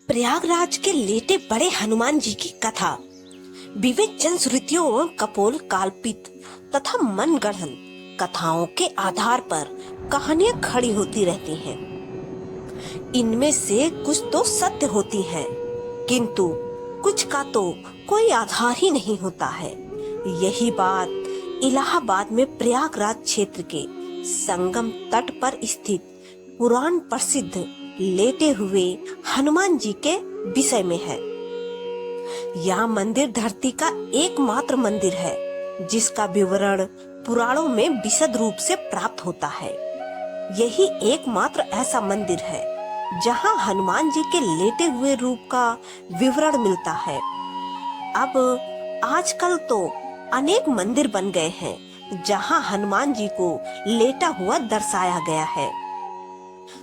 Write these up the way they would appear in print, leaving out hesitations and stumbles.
प्रयागराज के लेटे बड़े हनुमान जी की कथा विविध जनश्रुतियों एवं कपोल काल्पित तथा मनगढ़ंत कथाओं के आधार पर कहानियां खड़ी होती रहती हैं। इनमें से कुछ तो सत्य होती हैं, किंतु कुछ का तो कोई आधार ही नहीं होता है। यही बात इलाहाबाद में प्रयागराज क्षेत्र के संगम तट पर स्थित पुराण प्रसिद्ध लेटे हुए हनुमान जी के विषय में है। यह मंदिर धरती का एकमात्र मंदिर है जिसका विवरण पुराणों में विशद रूप से प्राप्त होता है। यही एकमात्र ऐसा मंदिर है जहां हनुमान जी के लेटे हुए रूप का विवरण मिलता है। अब आजकल तो अनेक मंदिर बन गए हैं जहां हनुमान जी को लेटा हुआ दर्शाया गया है।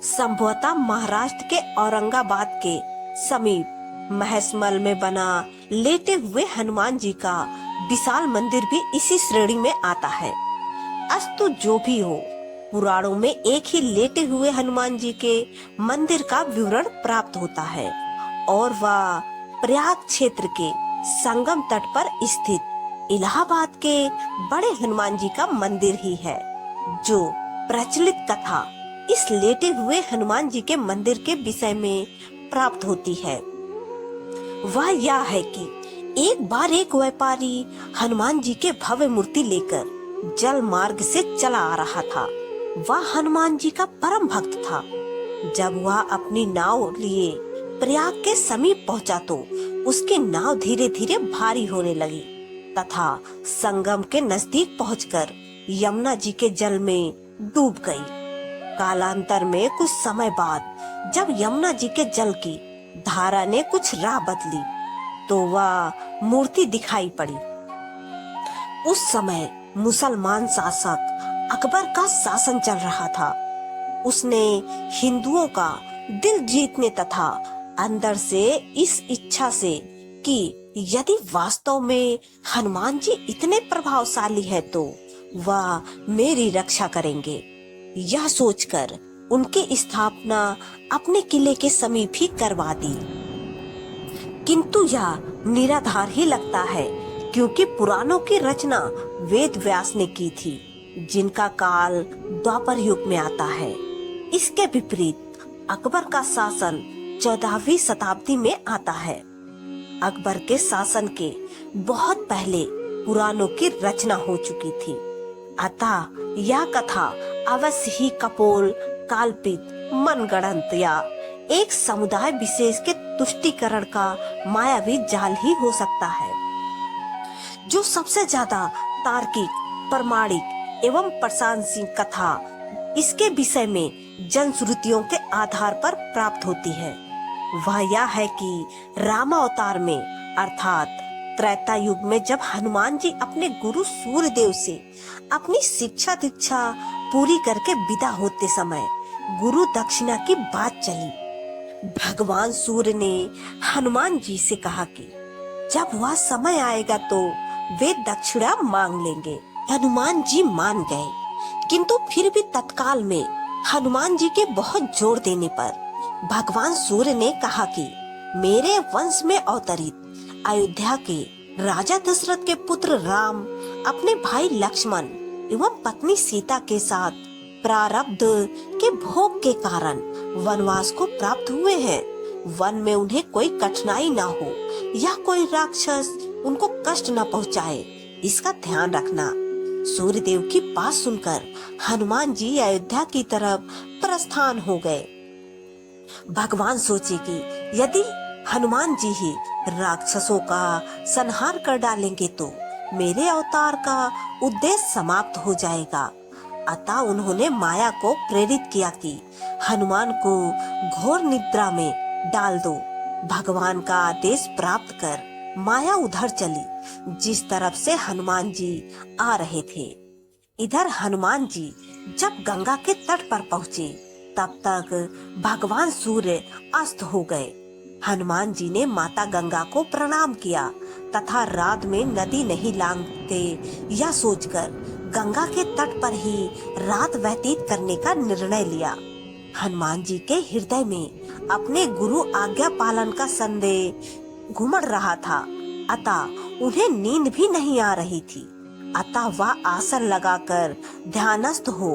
संभवतः महाराष्ट्र के औरंगाबाद के समीप महसमल में बना लेटे हुए हनुमान जी का विशाल मंदिर भी इसी श्रेणी में आता है। अस्तु जो भी हो, पुराणों में एक ही लेटे हुए हनुमान जी के मंदिर का विवरण प्राप्त होता है और वह प्रयाग क्षेत्र के संगम तट पर स्थित इलाहाबाद के बड़े हनुमान जी का मंदिर ही है। जो प्रचलित कथा इस लेटे हुए हनुमान जी के मंदिर के विषय में प्राप्त होती है वह यह है कि एक बार एक व्यापारी हनुमान जी के भव्य मूर्ति लेकर जल मार्ग से चला आ रहा था। वह हनुमान जी का परम भक्त था। जब वह अपनी नाव लिए प्रयाग के समीप पहुंचा तो उसकी नाव धीरे धीरे भारी होने लगी तथा संगम के नजदीक पहुंचकर यमुना जी के जल में डूब गई। कालांतर में कुछ समय बाद जब यमुना जी के जल की धारा ने कुछ राह बदली तो वह मूर्ति दिखाई पड़ी। उस समय मुसलमान शासक अकबर का शासन चल रहा था। उसने हिंदुओं का दिल जीतने तथा अंदर से इस इच्छा से कि यदि वास्तव में हनुमान जी इतने प्रभावशाली है तो वह मेरी रक्षा करेंगे, यह सोचकर उनकी स्थापना अपने किले के समीप ही करवा दी। किंतु यह निराधार ही लगता है क्योंकि पुराणों की रचना वेद व्यास ने की थी जिनका काल द्वापर युग में आता है। इसके विपरीत अकबर का शासन 14वीं शताब्दी में आता है। अकबर के शासन के बहुत पहले पुराणों की रचना हो चुकी थी, अतः यह कथा अवश्य ही कपोल काल्पित मनगढ़ंत या एक समुदाय विशेष के तुष्टीकरण का मायावी जाल ही हो सकता है। जो सबसे ज्यादा तार्किक, प्रमाणिक एवं प्रशंसनीय कथा इसके विषय में जनश्रुतियों के आधार पर प्राप्त होती है वह यह है कि रामावतार में अर्थात त्रेता युग में जब हनुमान जी अपने गुरु सूर्यदेव से अपनी शिक्षा दीक्षा पूरी करके विदा होते समय गुरु दक्षिणा की बात चली। भगवान सूर्य ने हनुमान जी से कहा कि जब वह समय आएगा तो वे दक्षिणा मांग लेंगे। हनुमान जी मान गए, किंतु फिर भी तत्काल में हनुमान जी के बहुत जोर देने पर भगवान सूर्य ने कहा कि मेरे वंश में अवतरित अयोध्या के राजा दशरथ के पुत्र राम अपने भाई लक्ष्मण एवं पत्नी सीता के साथ प्रारब्ध के भोग के कारण वनवास को प्राप्त हुए हैं। वन में उन्हें कोई कठिनाई ना हो या कोई राक्षस उनको कष्ट न पहुंचाए, इसका ध्यान रखना। सूर्यदेव की बात सुनकर हनुमान जी अयोध्या की तरफ प्रस्थान हो गए। भगवान सोचे कि यदि हनुमान जी ही राक्षसों का संहार कर डालेंगे तो मेरे अवतार का उद्देश्य समाप्त हो जाएगा। अतः उन्होंने माया को प्रेरित किया कि हनुमान को घोर निद्रा में डाल दो। भगवान का आदेश प्राप्त कर माया उधर चली जिस तरफ से हनुमान जी आ रहे थे। इधर हनुमान जी जब गंगा के तट पर पहुँचे तब तक भगवान सूर्य अस्त हो गए। हनुमान जी ने माता गंगा को प्रणाम किया तथा रात में नदी नहीं लांघते यह सोचकर गंगा के तट पर ही रात व्यतीत करने का निर्णय लिया। हनुमान जी के हृदय में अपने गुरु आज्ञा पालन का संदेह घुमड़ रहा था, अतः उन्हें नींद भी नहीं आ रही थी। अतः वह आसन लगाकर ध्यानस्थ हो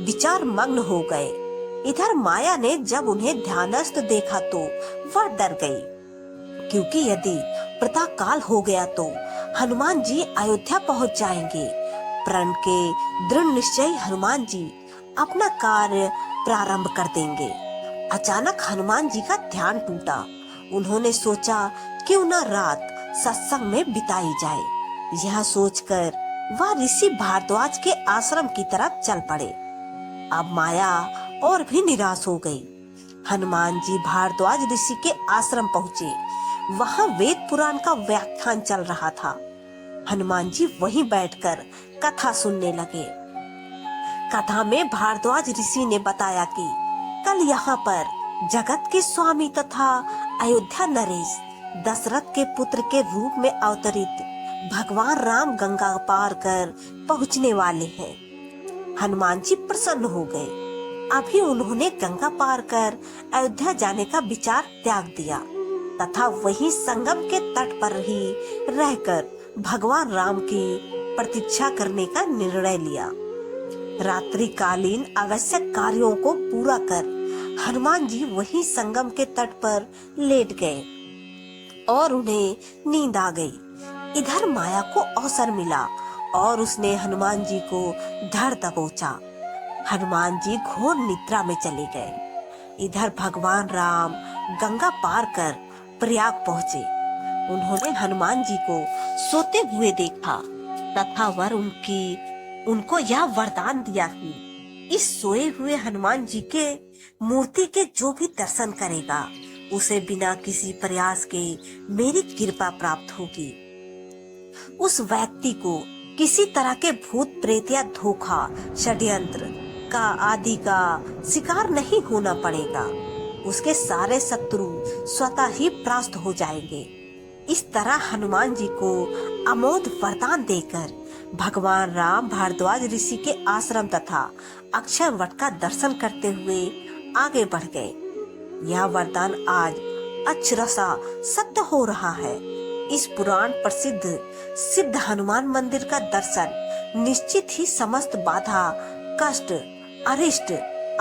विचार मग्न हो गए। इधर माया ने जब उन्हें ध्यानस्थ देखा तो वह डर गई, क्योंकि यदि प्रातः काल हो गया तो हनुमान जी अयोध्या पहुंच जाएंगे। प्रण के दृढ़ निश्चयी हनुमान जी अपना कार्य प्रारंभ कर देंगे। अचानक हनुमान जी का ध्यान टूटा। उन्होंने सोचा क्यों न रात सत्संग में बिताई जाए। यह सोचकर वह ऋषि भारद्वाज के आश्रम की तरफ चल पड़े। अब माया और भी निराश हो गई। हनुमान जी भारद्वाज ऋषि के आश्रम पहुँचे। वहाँ वेद पुराण का व्याख्यान चल रहा था। हनुमान जी वहीं बैठकर कथा सुनने लगे। कथा में भारद्वाज ऋषि ने बताया कि कल यहाँ पर जगत के स्वामी तथा अयोध्या नरेश दशरथ के पुत्र के रूप में अवतरित भगवान राम गंगा पार कर पहुँचने वाले हैं। हनुमान जी प्रसन्न हो गए। अभी उन्होंने गंगा पार कर अयोध्या जाने का विचार त्याग दिया तथा वहीं संगम के तट पर ही रहकर भगवान राम की प्रतीक्षा करने का निर्णय लिया। रात्रिकालीन आवश्यक कार्यों को पूरा कर हनुमान जी वहीं संगम के तट पर लेट गए और उन्हें नींद आ गई। इधर माया को अवसर मिला और उसने हनुमान जी को धड़ दबोचा। हनुमान जी घोर निद्रा में चले गए। इधर भगवान राम गंगा पार कर प्रयाग पहुँचे। उन्होंने हनुमान जी को सोते हुए देखा तथा वर उनको यह वरदान दिया कि इस सोए हुए हनुमान जी के मूर्ति के जो भी दर्शन करेगा उसे बिना किसी प्रयास के मेरी कृपा प्राप्त होगी। उस व्यक्ति को किसी तरह के भूत प्रेत या धोखा षड्यंत्र का आदि का शिकार नहीं होना पड़ेगा। उसके सारे शत्रु स्वतः ही परास्त हो जाएंगे। इस तरह हनुमान जी को अमोघ वरदान देकर भगवान राम भारद्वाज ऋषि के आश्रम तथा अक्षय वट का दर्शन करते हुए आगे बढ़ गए। यह वरदान आज अक्षरशः सत्य हो रहा है। इस पुराण प्रसिद्ध सिद्ध हनुमान मंदिर का दर्शन निश्चित ही समस्त बाधा कष्ट अरिष्ट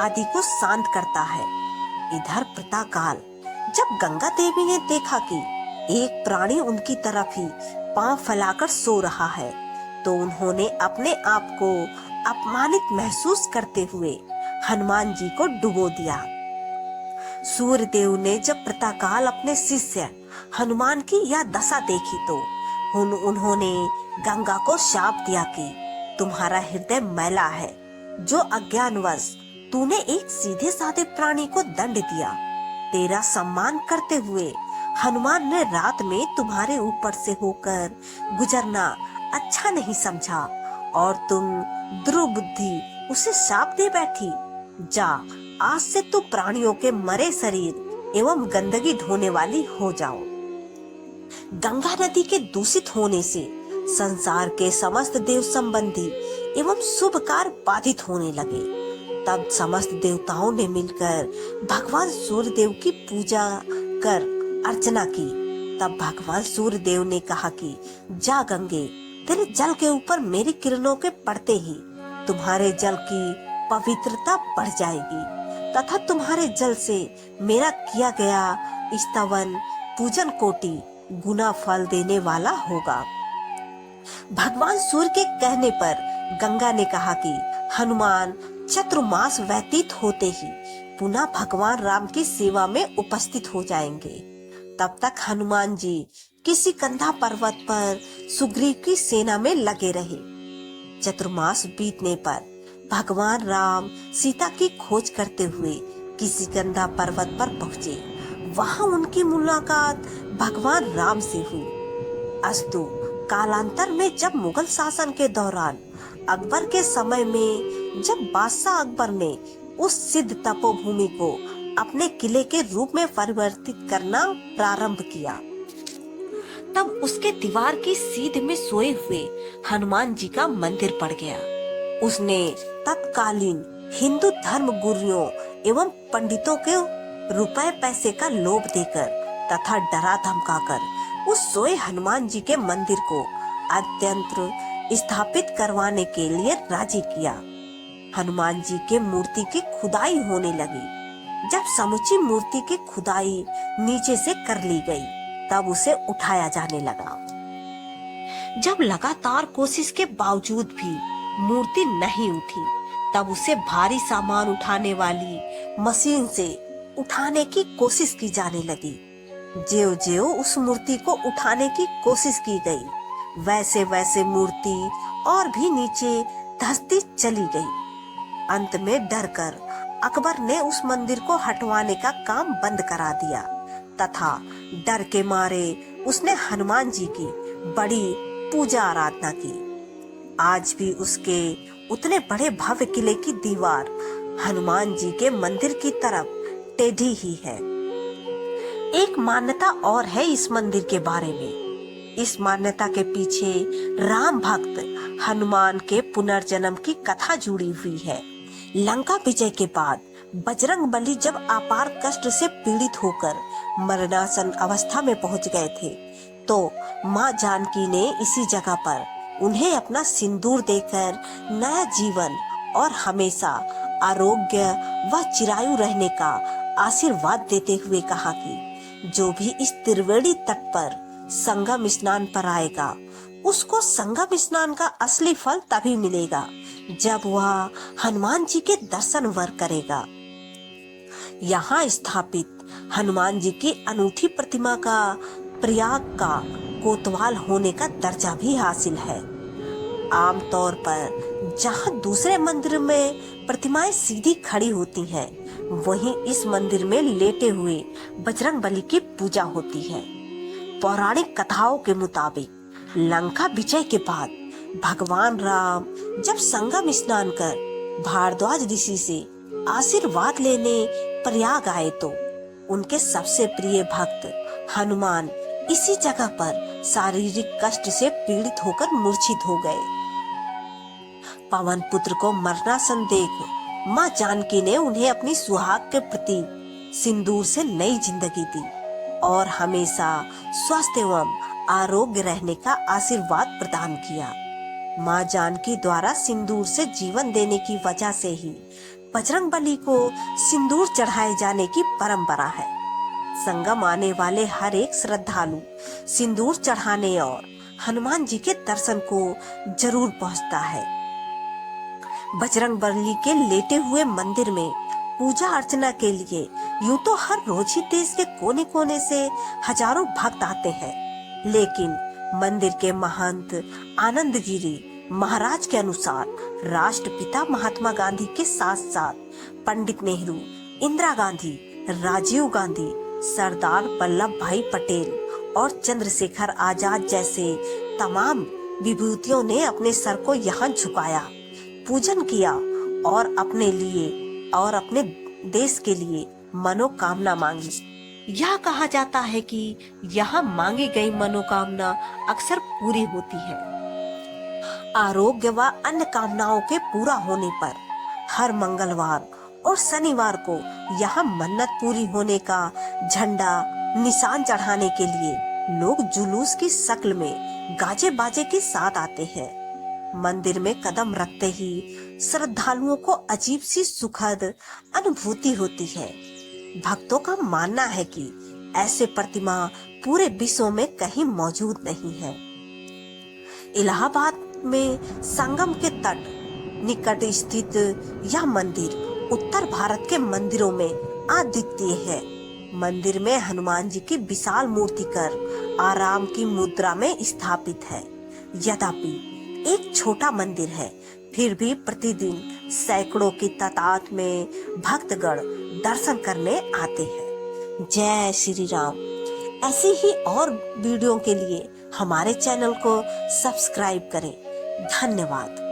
आदि को शांत करता है। इधर प्रातःकाल जब गंगा देवी ने देखा कि एक प्राणी उनकी तरफ ही पांव फैलाकर सो रहा है तो उन्होंने अपने आप को अपमानित महसूस करते हुए हनुमान जी को डुबो दिया। सूर्य देव ने जब प्रातःकाल अपने शिष्य हनुमान की यह दशा देखी तो उन्होंने गंगा को शाप दिया कि तुम्हारा हृदय मैला है, जो अज्ञानवश तूने एक सीधे साधे प्राणी को दंड दिया। तेरा सम्मान करते हुए हनुमान ने रात में तुम्हारे ऊपर से होकर गुजरना अच्छा नहीं समझा और तुम दुर्बुद्धि उसे शाप दे बैठी। जा, आज से तू प्राणियों के मरे शरीर एवं गंदगी ढोने वाली हो जाओ। गंगा नदी के दूषित होने से संसार के समस्त देव संबंधी एवं शुभ कार्य बाधित होने लगे। तब समस्त देवताओं ने मिलकर भगवान सूर्य देव की पूजा कर अर्चना की। तब भगवान सूर्य देव ने कहा कि जा गंगे, तेरे जल के ऊपर मेरी किरणों के पड़ते ही तुम्हारे जल की पवित्रता बढ़ जाएगी तथा तुम्हारे जल से मेरा किया गया स्तवन पूजन कोटि गुना फल देने वाला होगा। भगवान सूर्य के कहने पर गंगा ने कहा कि हनुमान चतुर्मास व्यतीत होते ही पुनः भगवान राम की सेवा में उपस्थित हो जाएंगे। तब तक हनुमान जी किसी कंधा पर्वत पर सुग्रीव की सेना में लगे रहे। चतुर्मास बीतने पर भगवान राम सीता की खोज करते हुए किसी कंधा पर्वत पर पहुँचे। वहाँ उनकी मुलाकात भगवान राम से हुई। अस्तु कालांतर में जब मुगल शासन के दौरान अकबर के समय में जब बादशाह अकबर ने उस सिद्ध तपोभूमि को अपने किले के रूप में परिवर्तित करना प्रारंभ किया, तब उसके दीवार की सीध में सोए हुए हनुमान जी का मंदिर पड़ गया। उसने तत्कालीन हिंदू धर्म गुरुओं एवं पंडितों के रुपए पैसे का लोभ देकर तथा डरा धमकाकर उस सोए हनुमान जी के मंदिर को अत्यंत स्थापित करवाने के लिए राजी किया। हनुमान जी के मूर्ति की खुदाई होने लगी। जब समुची मूर्ति की खुदाई नीचे से कर ली गई, तब उसे उठाया जाने लगा। जब लगातार कोशिश के बावजूद भी मूर्ति नहीं उठी, तब उसे भारी सामान उठाने वाली मशीन से उठाने की कोशिश की जाने लगी। ज्यों ज्यों उस मूर्ति को उठाने की कोशिश की गई, वैसे वैसे मूर्ति और भी नीचे धंसती चली गई। अंत में डरकर अकबर ने उस मंदिर को हटवाने का काम बंद करा दिया तथा डर के मारे उसने हनुमान जी की बड़ी पूजा आराधना की। आज भी उसके उतने बड़े भव्य किले की दीवार हनुमान जी के मंदिर की तरफ टेढ़ी ही है। एक मान्यता और है इस मंदिर के बारे में। इस मान्यता के पीछे राम भक्त हनुमान के पुनर्जन्म की कथा जुड़ी हुई है। लंका विजय के बाद बजरंगबली जब अपार कष्ट से पीड़ित होकर मरणासन अवस्था में पहुंच गए थे, तो माँ जानकी ने इसी जगह पर उन्हें अपना सिंदूर देकर नया जीवन और हमेशा आरोग्य व चिरायु रहने का आशीर्वाद देते हुए कहा कि जो भी इस त्रिवेणी तट पर संगम स्नान पर आएगा, उसको संगम स्नान का असली फल तभी मिलेगा जब वह हनुमान जी के दर्शन वर करेगा। यहाँ स्थापित हनुमान जी की अनूठी प्रतिमा का प्रयाग का कोतवाल होने का दर्जा भी हासिल है। आमतौर पर जहाँ दूसरे मंदिर में प्रतिमाएं सीधी खड़ी होती हैं, वहीं इस मंदिर में लेटे हुए बजरंगबली की पूजा होती है। पौराणिक कथाओं के मुताबिक लंका विजय के बाद भगवान राम जब संगम स्नान कर भारद्वाज ऋषि से आशीर्वाद लेने प्रयाग आए, तो उनके सबसे प्रिय भक्त हनुमान इसी जगह पर शारीरिक कष्ट से पीड़ित होकर मूर्छित हो गए। पवन पुत्र को मरणासन देख माँ जानकी ने उन्हें अपनी सुहाग के प्रतीक सिंदूर से नई जिंदगी दी और हमेशा स्वस्थ एवं आरोग्य रहने का आशीर्वाद प्रदान किया। माँ जानकी द्वारा सिंदूर से जीवन देने की वजह से ही बजरंगबली को सिंदूर चढ़ाए जाने की परंपरा है। संगम आने वाले हर एक श्रद्धालु सिंदूर चढ़ाने और हनुमान जी के दर्शन को जरूर पहुंचता है। बजरंगबली के लेटे हुए मंदिर में पूजा अर्चना के लिए यूं तो हर रोज ही देश के कोने कोने से हजारों भक्त आते हैं, लेकिन मंदिर के महंत आनंद गिरी महाराज के अनुसार राष्ट्रपिता महात्मा गांधी के साथ साथ पंडित नेहरू, इंदिरा गांधी, राजीव गांधी, सरदार वल्लभ भाई पटेल और चंद्रशेखर आजाद जैसे तमाम विभूतियों ने अपने सर को यहाँ झुकाया, पूजन किया और अपने लिए और अपने देश के लिए मनोकामना मांगी। यह कहा जाता है कि यहाँ मांगी गई मनोकामना अक्सर पूरी होती है। आरोग्य व अन्य कामनाओं के पूरा होने पर हर मंगलवार और शनिवार को यहाँ मन्नत पूरी होने का झंडा निशान चढ़ाने के लिए लोग जुलूस की शक्ल में गाजे बाजे के साथ आते हैं। मंदिर में कदम रखते ही श्रद्धालुओं को अजीब सी सुखद अनुभूति होती है। भक्तों का मानना है कि ऐसे प्रतिमा पूरे विश्व में कहीं मौजूद नहीं है। इलाहाबाद में संगम के तट निकट स्थित यह मंदिर उत्तर भारत के मंदिरों में अद्वितीय है। मंदिर में हनुमान जी की विशाल मूर्ति कर आराम की मुद्रा में स्थापित है। यद्यपि एक छोटा मंदिर है, फिर भी प्रतिदिन सैकड़ों की तादाद में भक्तगण दर्शन करने आते हैं। जय श्री राम। ऐसी ही और वीडियो के लिए हमारे चैनल को सब्सक्राइब करें। धन्यवाद।